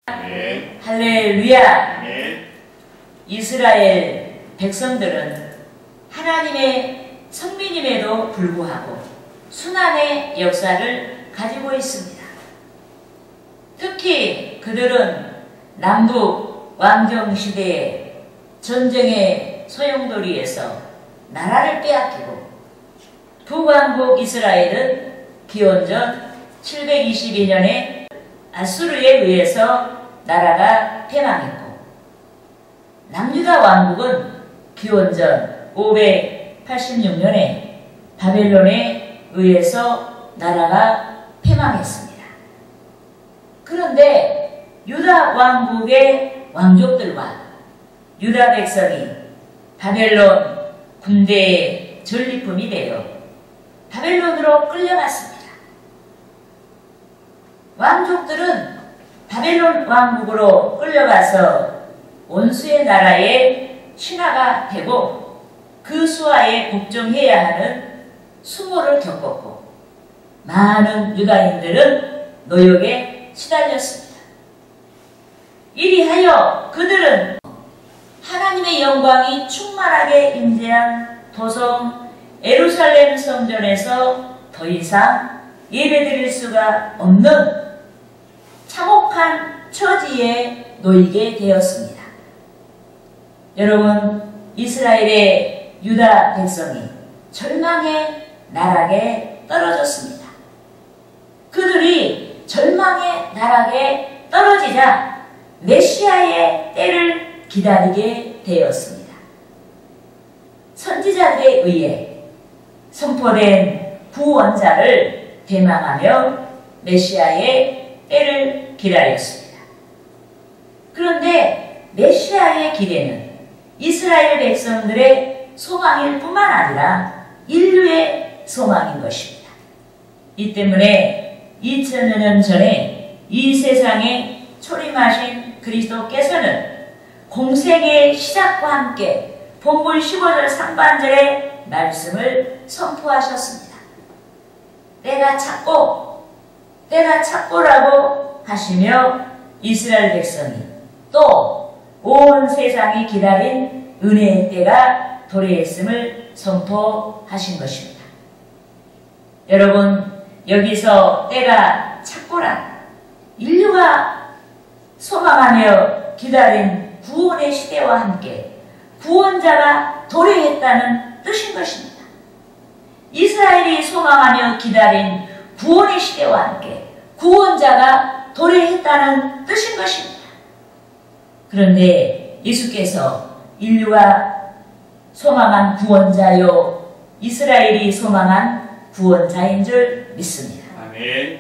네. 할렐루야. 네. 이스라엘 백성들은 하나님의 성민임에도 불구하고 순환의 역사를 가지고 있습니다. 특히 그들은 남북 왕정 시대의 전쟁의 소용돌이에서 나라를 빼앗기고 북왕국 이스라엘은 기원전 722년에 아수르에 의해서 나라가 패망했고, 남유다 왕국은 기원전 586년에 바벨론에 의해서 나라가 패망했습니다. 그런데 유다 왕국의 왕족들과 유다 백성이 바벨론 군대의 전리품이 되어 바벨론으로 끌려갔습니다. 왕족들은 바벨론 왕국으로 끌려가서 원수의 나라의 신하가 되고 그 수하에 복종해야 하는 수모를 겪었고, 많은 유다인들은 노역에 시달렸습니다. 이리하여 그들은 하나님의 영광이 충만하게 임재한 도성 예루살렘 성전에서 더 이상 예배드릴 수가 없는 참혹한 처지에 놓이게 되었습니다. 여러분, 이스라엘의 유다 백성이 절망의 나락에 떨어졌습니다. 그들이 절망의 나락에 떨어지자 메시아의 때를 기다리게 되었습니다. 선지자들에 의해 선포된 구원자를 대망하며 메시아의 때를 기다렸습니다. 그런데 메시아의 기대는 이스라엘 백성들의 소망일 뿐만 아니라 인류의 소망인 것입니다. 이 때문에 2000년 전에 이 세상에 초림하신 그리스도께서는 공생의 시작과 함께 본문 15절 상반절의 말씀을 선포하셨습니다. 때가 찼고라고 하시며 이스라엘 백성이 또 온 세상이 기다린 은혜의 때가 도래했음을 선포하신 것입니다. 여러분, 여기서 때가 찼고라, 인류가 소망하며 기다린 구원의 시대와 함께 구원자가 도래했다는 뜻인 것입니다. 이스라엘이 소망하며 기다린 구원의 시대와 함께 구원자가 도래했다는 뜻인 것입니다. 그런데 예수께서 인류가 소망한 구원자요, 이스라엘이 소망한 구원자인 줄 믿습니다. 아멘.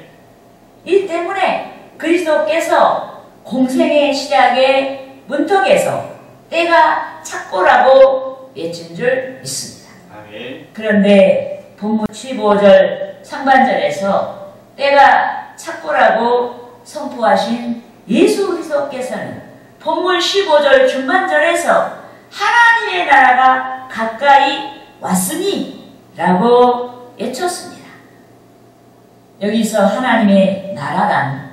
이 때문에 그리스도께서 공생의 시작의 문턱에서 때가 찼고라고 외친 줄 믿습니다. 아멘. 그런데 본문 15절 상반절에서 때가 찼고라고 선포하신 예수 그리스도께서는 본문 15절 중반절에서 하나님의 나라가 가까이 왔으니 라고 외쳤습니다. 여기서 하나님의 나라란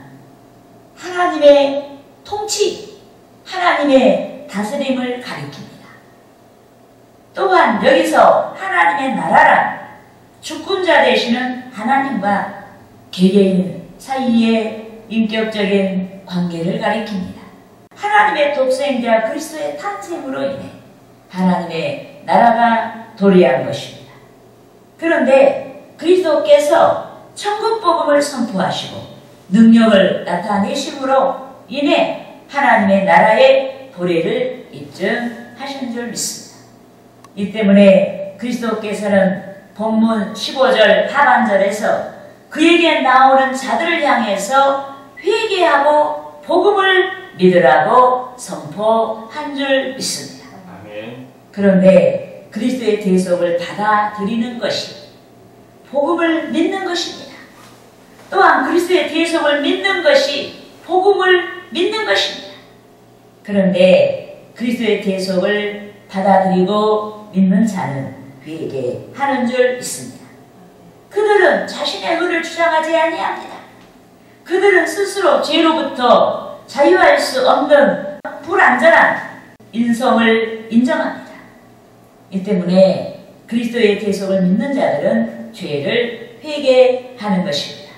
하나님의 통치, 하나님의 다스림을 가리킵니다. 또한 여기서 하나님의 나라란 주권자 되시는 하나님과 개개인 사이의 인격적인 관계를 가리킵니다. 하나님의 독생자 그리스도의 탄생으로 인해 하나님의 나라가 도래한 것입니다. 그런데 그리스도께서 천국복음을 선포하시고 능력을 나타내심으로 인해 하나님의 나라의 도래를 입증하신 줄 믿습니다. 이 때문에 그리스도께서는 본문 15절 하반절에서 그에게 나오는 자들을 향해서 회개하고 복음을 믿으라고 선포한 줄 믿습니다. 아멘. 그런데 그리스도의 대속을 받아들이는 것이 복음을 믿는 것입니다. 또한 그리스도의 대속을 믿는 것이 복음을 믿는 것입니다. 그런데 그리스도의 대속을 받아들이고 믿는 자는 회개하는 줄 믿습니다. 그들은 자신의 의를 주장하지 아니합니다. 그들은 스스로 죄로부터 자유할 수 없는 불완전한 인성을 인정합니다. 이 때문에 그리스도의 대속을 믿는 자들은 죄를 회개하는 것입니다.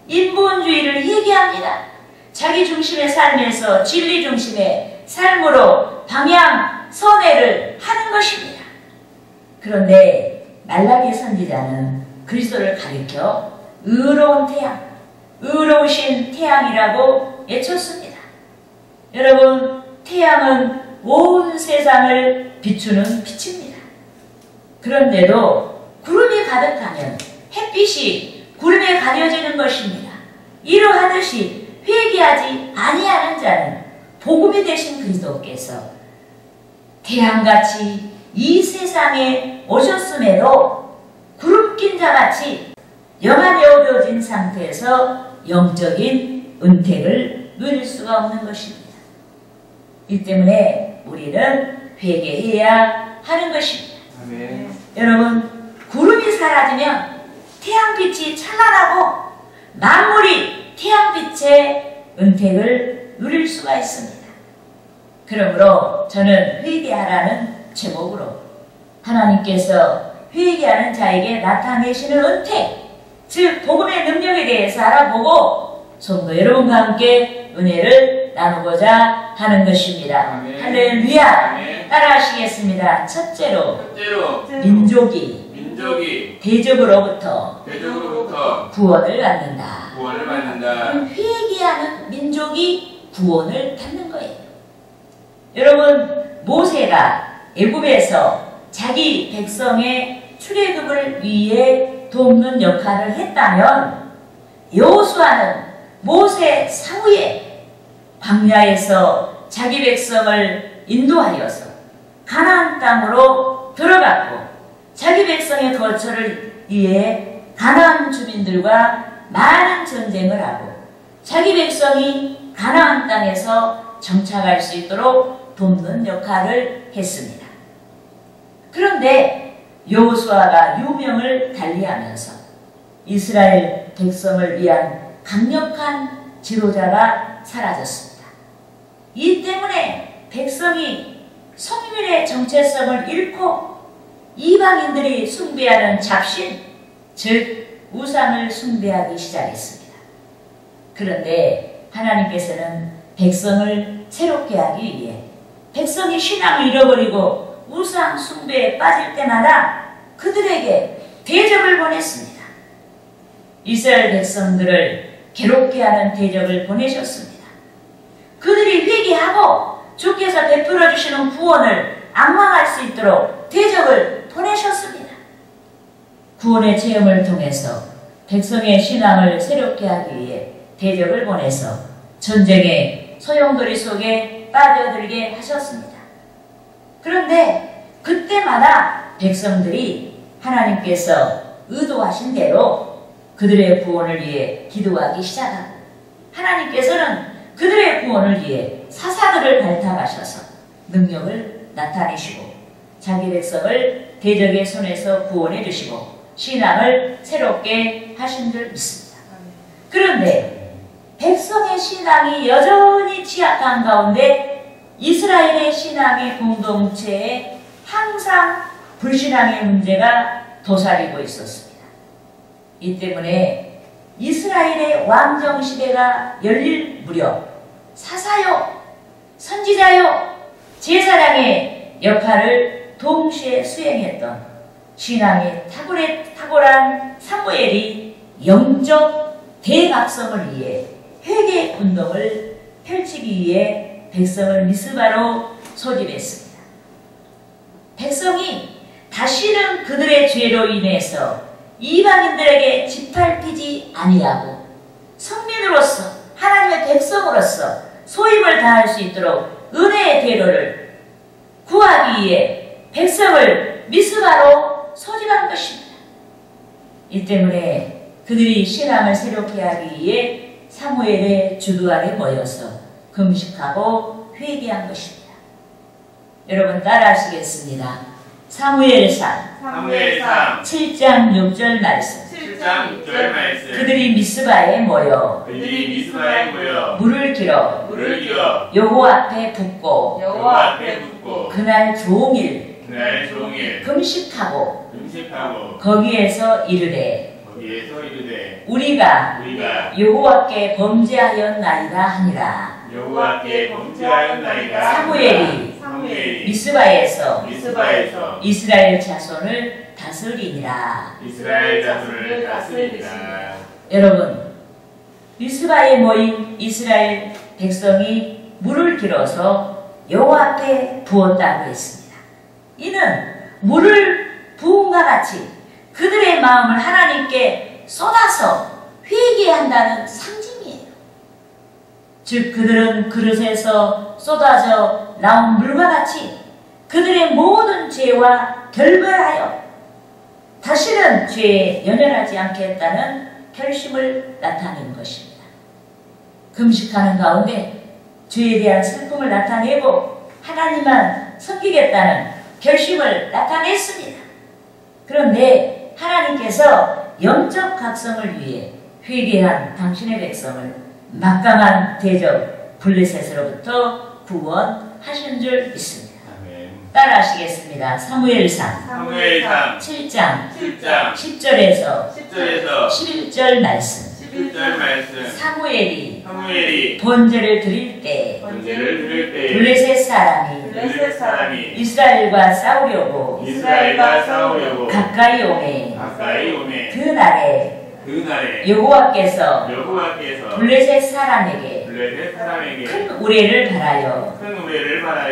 인본주의를 회개합니다. 자기 중심의 삶에서 진리 중심의 삶으로 방향 선회를 하는 것입니다. 그런데 말라기 선지자는 그리스도를 가리켜 의로운 태양, 의로우신 태양이라고 외쳤습니다. 여러분, 태양은 온 세상을 비추는 빛입니다. 그런데도 구름이 가득하면 햇빛이 구름에 가려지는 것입니다. 이러하듯이 회개하지 아니하는 자는 복음이 되신 그리스도께서 태양같이 이 세상에 오셨음에도 구름 낀 자같이 영안에 어두워진 상태에서 영적인 은택을 누릴 수가 없는 것입니다. 이 때문에 우리는 회개해야 하는 것입니다. 아멘. 여러분, 구름이 사라지면 태양빛이 찬란하고 만물이 태양빛의 은택을 누릴 수가 있습니다. 그러므로 저는 회개하라는 제목으로 하나님께서 회개하는 자에게 나타내시는 은택, 즉 복음의 능력에 대해서 알아보고 성도 여러분과 함께 은혜를 나누고자 하는 것입니다. 아멘. 할렐루야. 아멘. 따라하시겠습니다. 첫째로 민족이 대적으로부터 구원을 받는다. 회개하는 민족이 구원을 받는 거예요. 여러분, 모세가 애굽에서 자기 백성의 출애굽을 위해 돕는 역할을 했다면 여호수아는 모세 사후에 광야에서 자기 백성을 인도하여서 가나안 땅으로 들어갔고 자기 백성의 거처를 위해 가나안 주민들과 많은 전쟁을 하고 자기 백성이 가나안 땅에서 정착할 수 있도록 돕는 역할을 했습니다. 그런데 여호수아가 유명을 달리하면서 이스라엘 백성을 위한 강력한 지도자가 사라졌습니다. 이 때문에 백성이 성민의 정체성을 잃고 이방인들이 숭배하는 잡신, 즉 우상을 숭배하기 시작했습니다. 그런데 하나님께서는 백성을 새롭게 하기 위해 백성이 신앙을 잃어버리고 우상 숭배에 빠질 때마다 그들에게 대적을 보냈습니다. 이스라엘 백성들을 괴롭게 하는 대적을 보내셨습니다. 그들이 회개하고 주께서 베풀어 주시는 구원을 악망할 수 있도록 대적을 보내셨습니다. 구원의 체험을 통해서 백성의 신앙을 새롭게 하기 위해 대적을 보내서 전쟁의 소용돌이 속에 빠져들게 하셨습니다. 그런데 그때마다 백성들이 하나님께서 의도하신 대로 그들의 구원을 위해 기도하기 시작하고 하나님께서는 그들의 구원을 위해 사사들을 발탁하셔서 능력을 나타내시고 자기 백성을 대적의 손에서 구원해 주시고 신앙을 새롭게 하신 줄 믿습니다. 그런데 백성의 신앙이 여전히 취약한 가운데 이스라엘의 신앙의 공동체에 항상 불신앙의 문제가 도사리고 있었습니다. 이 때문에 이스라엘의 왕정시대가 열릴 무렵 사사요, 선지자요, 제사장의 역할을 동시에 수행했던 신앙이 탁월한 사무엘이 영적 대각성을 위해 회개운동을 펼치기 위해 백성을 미스바로 소집했습니다. 백성이 다시는 그들의 죄로 인해서 이방인들에게 짓밟히지 아니하고 성민으로서 하나님의 백성으로서 소임을 다할 수 있도록 은혜의 대로를 구하기 위해 백성을 미스바로 소집한 것입니다. 이 때문에 그들이 신앙을 새롭게 하기 위해 사무엘의 주도 아래 모여서 금식하고 회개한 것입니다. 여러분 따라하시겠습니다. 사무엘상 7장 6절 말씀. 7장 6절 말씀. 그들이 미스바에 모여 물을 길어 여호와 앞에 붓고 그날 종일 금식하고 거기에서 이르되 우리가 여호와께 범죄하였나이다 하니라. 사무엘이 미스바에서 이스라엘 자손을 다스리니라. 여러분, 미스바에 모인 이스라엘 백성이 물을 길어서 여호와 앞에 부었다고 했습니다. 이는 물을 부음과 같이 그들의 마음을 하나님께 쏟아서 회개한다는 상징이에요. 즉 그들은 그릇에서 쏟아져 나온 물과 같이 그들의 모든 죄와 결별하여 다시는 죄에 연연하지 않겠다는 결심을 나타낸 것입니다. 금식하는 가운데 죄에 대한 슬픔을 나타내고 하나님만 섬기겠다는 결심을 나타냈습니다. 그런데 하나님께서 영적 각성을 위해 회개한 당신의 백성을 막강한 대적 블레셋으로부터 구원하신 줄 믿습니다. 따라하시겠습니다. 사무엘상 7장 10절에서 11절 말씀. 사무엘이 번제를 드릴 때 블레셋 사람이 이스라엘과 싸우려고 가까이 오매 그날에 여호와께서 블레셋 사람에게 큰 우레를 발하여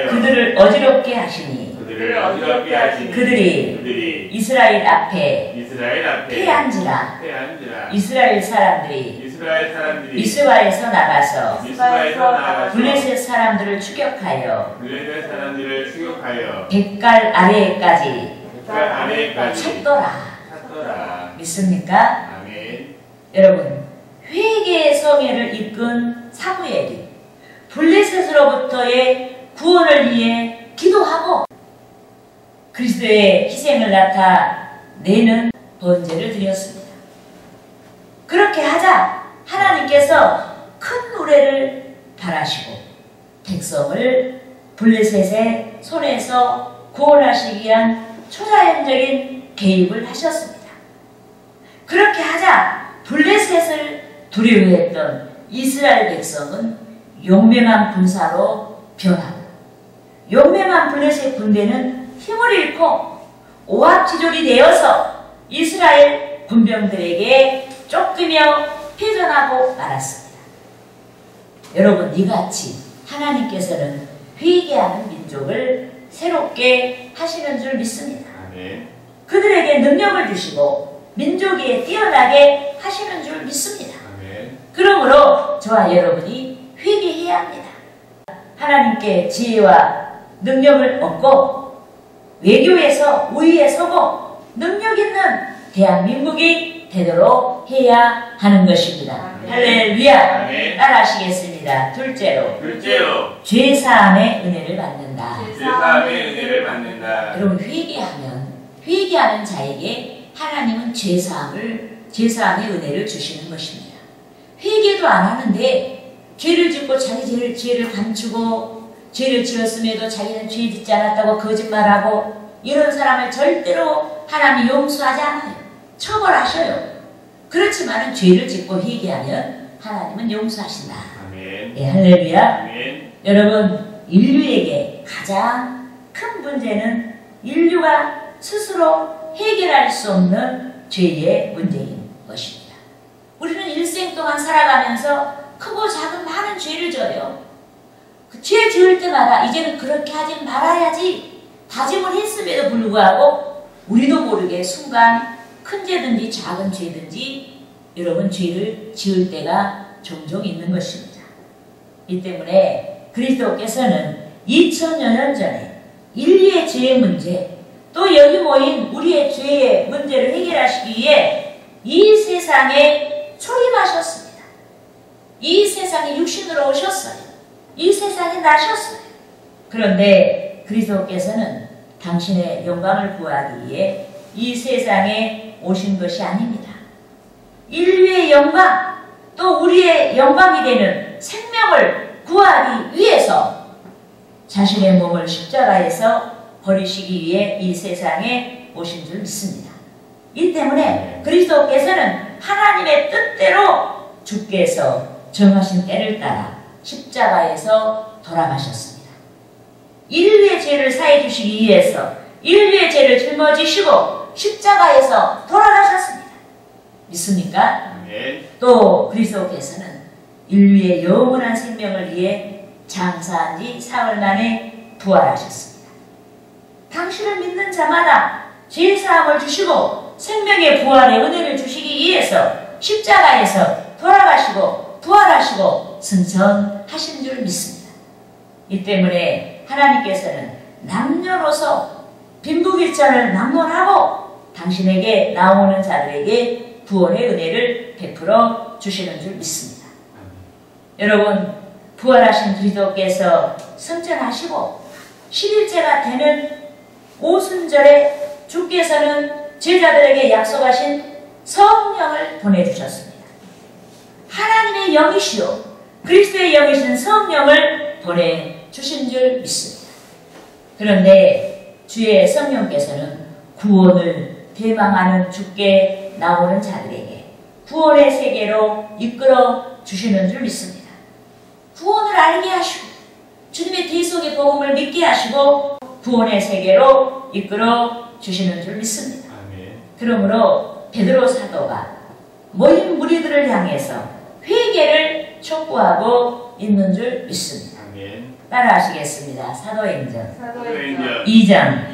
그들을 어지럽게 하시니 그들이 이스라엘 앞에 패한지라. 이스라엘 사람들이 미스바에서 나가서 블레셋 사람들을 추격하여 백갈 아래에까지 쳤더라. 믿습니까? 여러분, 회개의 성회를 이끈 사무엘이 블레셋으로부터의 구원을 위해 기도하고 그리스도의 희생을 나타내는 번제를 드렸습니다. 그렇게 하자 하나님께서 큰 우레를 발하시고 백성을 블레셋의 손에서 구원하시기 위한 초자연적인 개입을 하셨습니다. 그렇게 하자 블레셋을 두려워했던 이스라엘 백성은 용맹한 군사로 변하고 용맹한 블레셋 군대는 힘을 잃고 오합지졸이 되어서 이스라엘 군병들에게 쫓기며 패전하고 말았습니다. 여러분, 이같이 하나님께서는 회개하는 민족을 새롭게 하시는 줄 믿습니다. 그들에게 능력을 주시고 민족에 뛰어나게 하시는 줄 믿습니다. 그러므로 저와 여러분이 회개해야 합니다. 하나님께 지혜와 능력을 얻고 외교에서 우위에 서고 능력 있는 대한민국이 되도록 해야 하는 것입니다. 할렐루야. 따라하시겠습니다. 둘째로 죄사함의 은혜를 받는다. 여러분, 회개하는 자에게 하나님은 죄사함의 은혜를 주시는 것입니다. 회개도 안 하는데 죄를 짓고 자기 죄를 감추고 죄를 지었음에도 자기는 죄 짓지 않았다고 거짓말하고 이런 사람을 절대로 하나님이 용서하지 않아요. 처벌하셔요. 그렇지만 죄를 짓고 회개하면 하나님은 용서하신다. 네, 할렐루야. 여러분, 인류에게 가장 큰 문제는 인류가 스스로 해결할 수 없는 죄의 문제인 것입니다. 우리는 일생 동안 살아가면서 크고 작은 많은 죄를 져요. 그 죄 지을 때마다 이제는 그렇게 하지 말아야지 다짐을 했음에도 불구하고 우리도 모르게 순간 큰 죄든지 작은 죄든지 여러분 죄를 지을 때가 종종 있는 것입니다. 이 때문에 그리스도께서는 2000여 년 전에 인류의 죄의 문제 또 여기 모인 우리의 죄의 문제를 해결하시기 위해 이 세상에 초림하셨습니다. 이 세상에 육신으로 오셨어요. 이 세상에 나셨어요. 그런데 그리스도께서는 당신의 영광을 구하기 위해 이 세상에 오신 것이 아닙니다. 인류의 영광, 또 우리의 영광이 되는 생명을 구하기 위해서 자신의 몸을 십자가에서 버리시기 위해 이 세상에 오신 줄 믿습니다. 이 때문에 그리스도께서는 하나님의 뜻대로 주께서 정하신 때를 따라 십자가에서 돌아가셨습니다. 인류의 죄를 사해 주시기 위해서 인류의 죄를 짊어지시고 십자가에서 돌아가셨습니다. 믿습니까? 네. 또 그리스도께서는 인류의 영원한 생명을 위해 장사한 지 사흘 만에 부활하셨습니다. 당신을 믿는 자마다 죄 사함을 주시고 생명의 부활의 은혜를 주시기 위해서 십자가에서 돌아가시고 부활하시고 승천하신 줄 믿습니다. 이 때문에 하나님께서는 남녀로서 빈부귀천을 막론하고 당신에게 나오는 자들에게 구원의 은혜를 베풀어 주시는 줄 믿습니다. 여러분, 부활하신 그리스도께서 승천하시고 10일째가 되는 오순절에 주께서는 제자들에게 약속하신 성령을 보내주셨습니다. 하나님의 영이시오 그리스도의 영이신 성령을 보내주신 줄 믿습니다. 그런데 주의 성령께서는 구원을 대망하는 주께 나오는 자들에게 구원의 세계로 이끌어 주시는 줄 믿습니다. 구원을 알게 하시고 주님의 대속의 복음을 믿게 하시고 구원의 세계로 이끌어 주시는 줄 믿습니다. 그러므로 베드로 사도가 모인 무리들을 향해서 회개를 촉구하고 있는 줄 믿습니다. 따라하시겠습니다. 사도행전 2장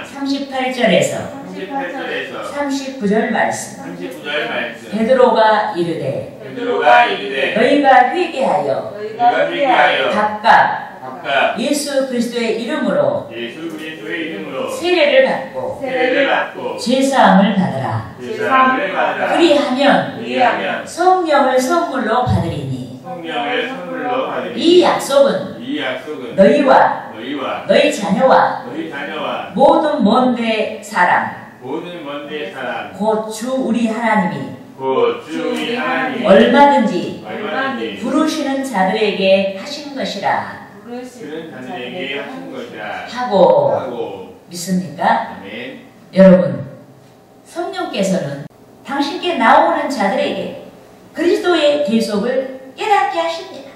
38절에서 39절 말씀. 베드로가 이르되 너희가 회개하여 각각 예수 그리스도의 이름으로 세례를 받고 제사함을 받으라. 그리하면 성령을 선물로 받으리니 이 약속은 너희와 너희 자녀와 모든 먼데 사람 곧 주 우리 하나님이 얼마든지 부르시는 자들에게 하신 것이라 하고 믿습니까? 여러분, 성령께서는 당신께 나오는 자들에게 그리스도의 대속을 깨닫게 하십니다.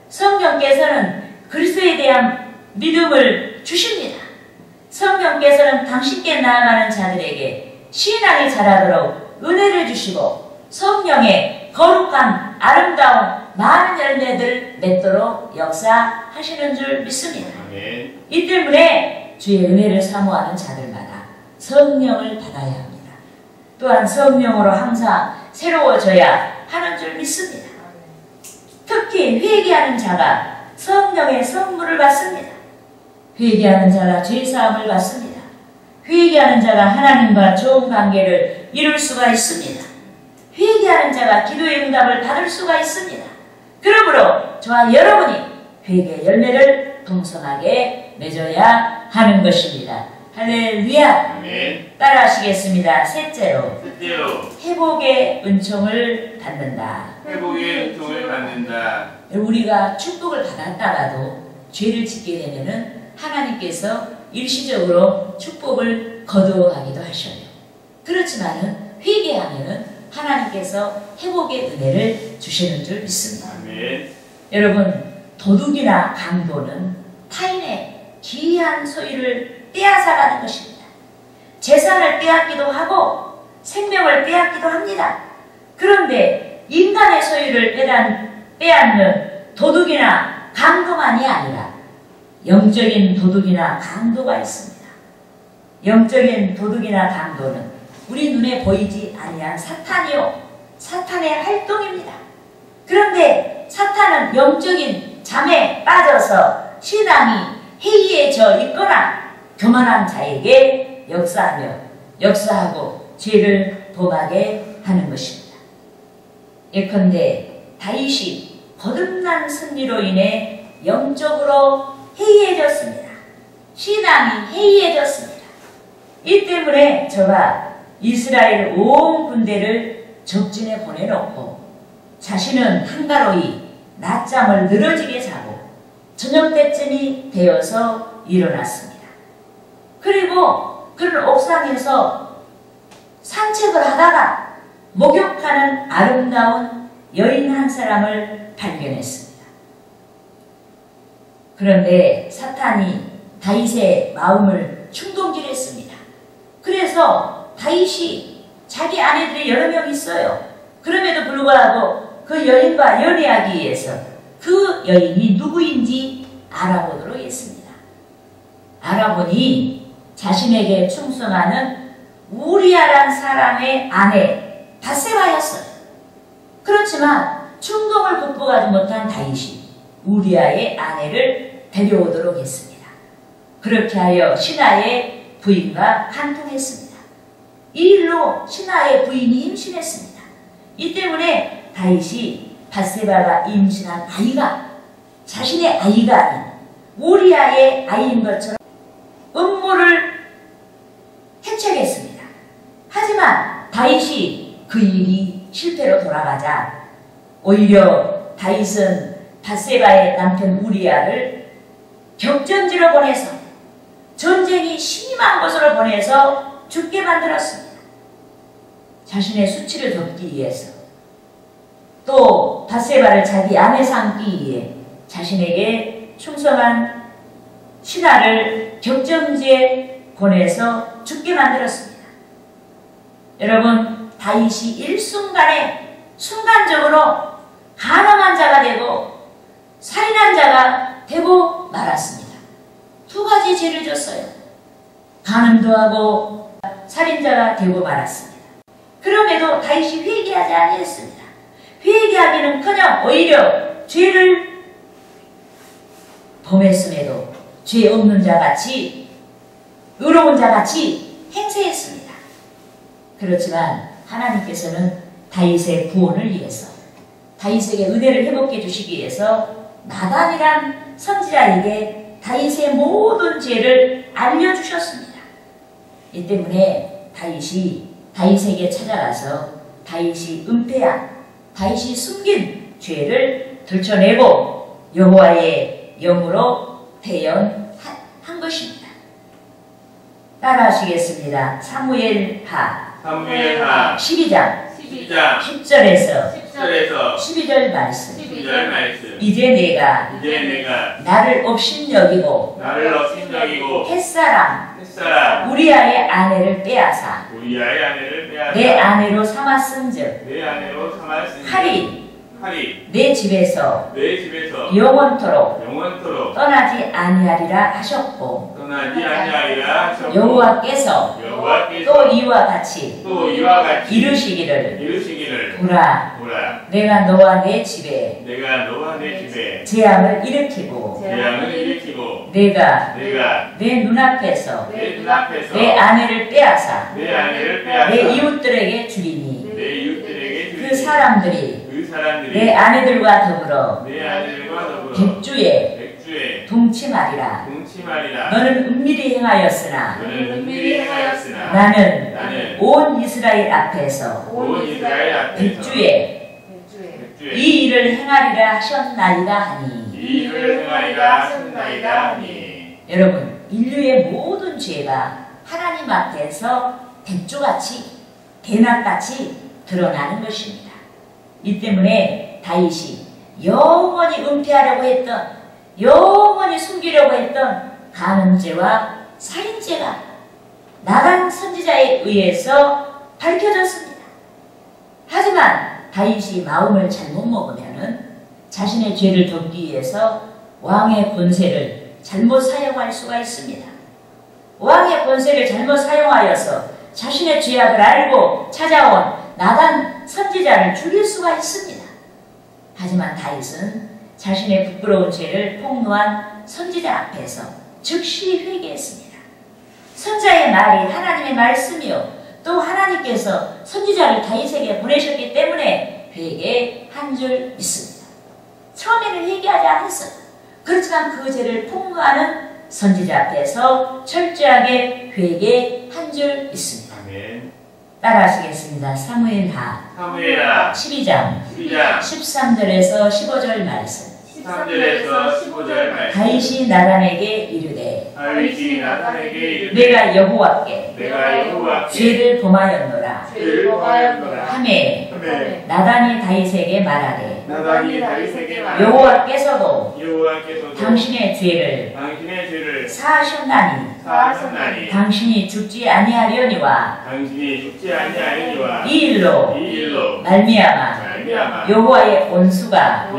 성령께서는 그리스도에 대한 믿음을 주십니다. 성령께서는 당신께 나아가는 자들에게 신앙이 자라도록 은혜를 주시고 성령의 거룩한 아름다운 많은 열매들 맺도록 역사하시는 줄 믿습니다. 이 때문에 주의 은혜를 사모하는 자들마다 성령을 받아야 합니다. 또한 성령으로 항상 새로워져야 하는 줄 믿습니다. 특히 회개하는 자가 성령의 선물을 받습니다. 회개하는 자가 죄사함을 받습니다. 회개하는 자가 하나님과 좋은 관계를 이룰 수가 있습니다. 회개하는 자가 기도의 응답을 받을 수가 있습니다. 그러므로 저와 여러분이 회개의 열매를 풍성하게 맺어야 하는 것입니다. 할렐루야. 따라하시겠습니다. 셋째로 회복의 은총을 받는다. 우리가 축복을 받았다가도 죄를 짓게 되면은 하나님께서 일시적으로 축복을 거두어가기도 하셔요. 그렇지만은 회개하면은 하나님께서 회복의 은혜를 주시는 줄 믿습니다. 여러분, 도둑이나 강도는 타인의 귀한 소유를 빼앗아가는 것입니다. 재산을 빼앗기도 하고 생명을 빼앗기도 합니다. 그런데 인간의 소유를 빼앗는 도둑이나 강도만이 아니라 영적인 도둑이나 강도가 있습니다. 영적인 도둑이나 강도는 우리 눈에 보이지 아니한 사탄이요, 사탄의 활동입니다. 그런데 사탄은 영적인 잠에 빠져서 신앙이 해이해져 있거나 교만한 자에게 역사하고 죄를 범하게 하는 것입니다. 예컨대 다윗이 거듭난 승리로 인해 영적으로 해이해졌습니다. 신앙이 해이해졌습니다. 이 때문에 저가 이스라엘 온 군대를 적진에 보내놓고 자신은 한가로이 낮잠을 늘어지게 자고 저녁 때쯤이 되어서 일어났습니다. 그리고 그는 옥상에서 산책을 하다가 목욕하는 아름다운 여인 한 사람을 발견했습니다. 그런데 사탄이 다윗의 마음을 충동질했습니다. 그래서 다윗이 자기 아내들이 여러 명 있어요. 그럼에도 불구하고 그 여인과 연애하기 위해서 그 여인이 누구인지 알아보도록 했습니다. 알아보니 자신에게 충성하는 우리아란 사람의 아내 바세바였어요. 그렇지만 충동을 극복하지 못한 다윗이 우리아의 아내를 데려오도록 했습니다. 그렇게 하여 신하의 부인과 간통했습니다. 이 일로 신하의 부인이 임신했습니다. 이 때문에 다윗이 바세바가 임신한 아이가 자신의 아이가 아닌 우리아의 아이인 것처럼 음모를 해체했습니다. 하지만 다윗이 그 일이 실패로 돌아가자 오히려 다윗은 바세바의 남편 우리아를 격전지로 보내서 전쟁이 심한 곳으로 보내서 죽게 만들었습니다. 자신의 수치를 덮기 위해서 또 바세바를 자기 아내 삼기 위해 자신에게 충성한 신하를 격전지에 보내서 죽게 만들었습니다. 여러분, 다윗이 일순간에 순간적으로 가늠한 자가 되고 살인한 자가 되고 말았습니다. 두 가지 죄를 졌어요. 간음도 하고 살인자가 되고 말았습니다. 그럼에도 다윗이 회개하지 아니했습니다. 회개하기는커녕 오히려 죄를 범했음에도 죄 없는 자같이 의로운 자같이 행세했습니다. 그렇지만 하나님께서는 다윗의 구원을 위해서 다윗에게 은혜를 회복해 주시기 위해서 나단이란 선지자에게 다윗의 모든 죄를 알려주셨습니다. 이 때문에 다윗이 다윗에게 찾아가서 다윗이 은폐한 다윗이 숨긴 죄를 들춰내고 여호와의 영으로 대연한 것입니다. 따라하시겠습니다. 사무엘하 12장 10절에서 12절 말씀. 이제 내가 나를 업신여기고 햇사람 우리아의 아내를 빼앗아 내 아내로 삼았은즉 칼이 내 집에서 영원토록 떠나지 아니하리라 하셨고 여호와께서 또 이와 같이 이루시기를 보라 내가 너와 내 집에 재앙을 일으키고 내가 내 눈앞에서 내 아내를 빼앗아 내 이웃들에게 주리니 그 사람들이 내 아내들과 더불어 백주에 동침하리라. 너는 은밀히 행하였으나 나는 온 이스라엘 앞에서 백주에 이 일을 행하리라 하셨나이다 하니. 여러분, 인류의 모든 죄가 하나님 앞에서 백주같이 대낮같이 드러나는 것입니다. 이 때문에 다윗이 영원히 은폐하려고 했던 영원히 숨기려고 했던 간음죄와 살인죄가 나단 선지자에 의해서 밝혀졌습니다. 하지만 다윗이 마음을 잘못 먹으면은 자신의 죄를 덮기 위해서 왕의 권세를 잘못 사용할 수가 있습니다. 왕의 권세를 잘못 사용하여서 자신의 죄악을 알고 찾아온 나단 선지자를 죽일 수가 있습니다. 하지만 다윗은 자신의 부끄러운 죄를 폭로한 선지자 앞에서 즉시 회개했습니다. 선자의 말이 하나님의 말씀이요 또 하나님께서 선지자를 다윗에게 보내셨기 때문에 회개한 줄 믿습니다. 처음에는 회개하지 않았어요. 그렇지만 그 죄를 폭로하는 선지자 앞에서 철저하게 회개한 줄 믿습니다. 아멘. 따라하시겠습니다. 사무엘하 사무엘하 12장 12장 13절에서 15절 말씀. 13절에서 15절 말씀. 다윗이 나단에게 이르되 다윗이 나단에게 이르되 내가 여호와께 죄를 범하였노라 하매 나단이 다윗에게 말하되 여호와께서도 당신의 죄를 사하셨나니 당신이 죽지 아니하려니와 이 일로 말미암아 여호와의 원수가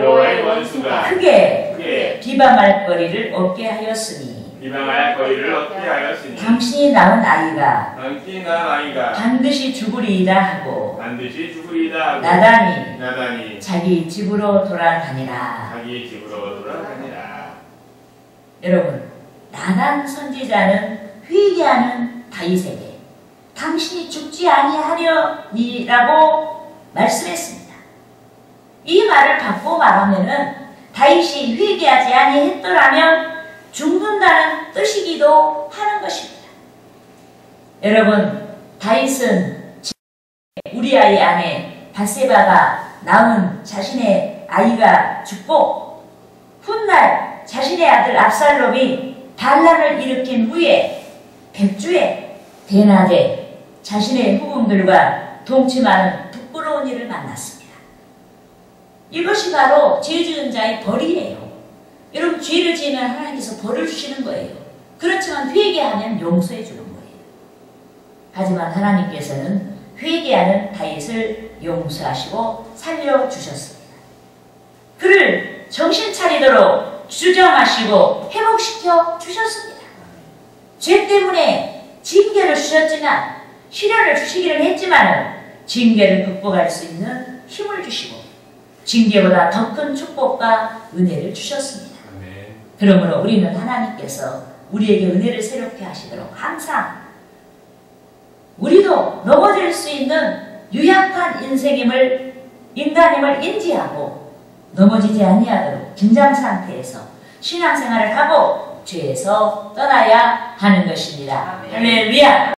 크게 비방할 거리를 얻게 하였으니 당신이 낳은 아이가 반드시 죽으리이다 하고 나단이 자기 집으로 돌아가니라. 여러분, 나단 선지자는 회개하는 다윗에게 당신이 죽지 아니하려니라고 말씀했습니다. 이 말을 받고 말하면은 다윗이 회개하지 아니했더라면 죽는다는 뜻이기도 하는 것입니다. 여러분, 다윗은 우리아의 아내 밧세바가 낳은 자신의 아이가 죽고 훗날 자신의 아들 압살롬이 반란을 일으킨 후에 백주에 대낮에 자신의 후궁들과 동침하는 부끄러운 일을 만났습니다. 이것이 바로 죄 지은 자의 벌이에요. 여러분, 죄를 지으면 하나님께서 벌을 주시는 거예요. 그렇지만 회개하면 용서해 주는 거예요. 하지만 하나님께서는 회개하는 다윗을 용서하시고 살려주셨습니다. 그를 정신 차리도록 주정하시고 회복시켜 주셨습니다. 죄 때문에 징계를 주셨지만, 시련을 주시기는 했지만 징계를 극복할 수 있는 힘을 주시고 징계보다 더 큰 축복과 은혜를 주셨습니다. 그러므로 우리는 하나님께서 우리에게 은혜를 새롭게 하시도록 항상 우리도 넘어질 수 있는 유약한 인간임을 인지하고 넘어지지 아니하도록 긴장 상태에서 신앙생활을 하고 죄에서 떠나야 하는 것입니다. 할렐루야!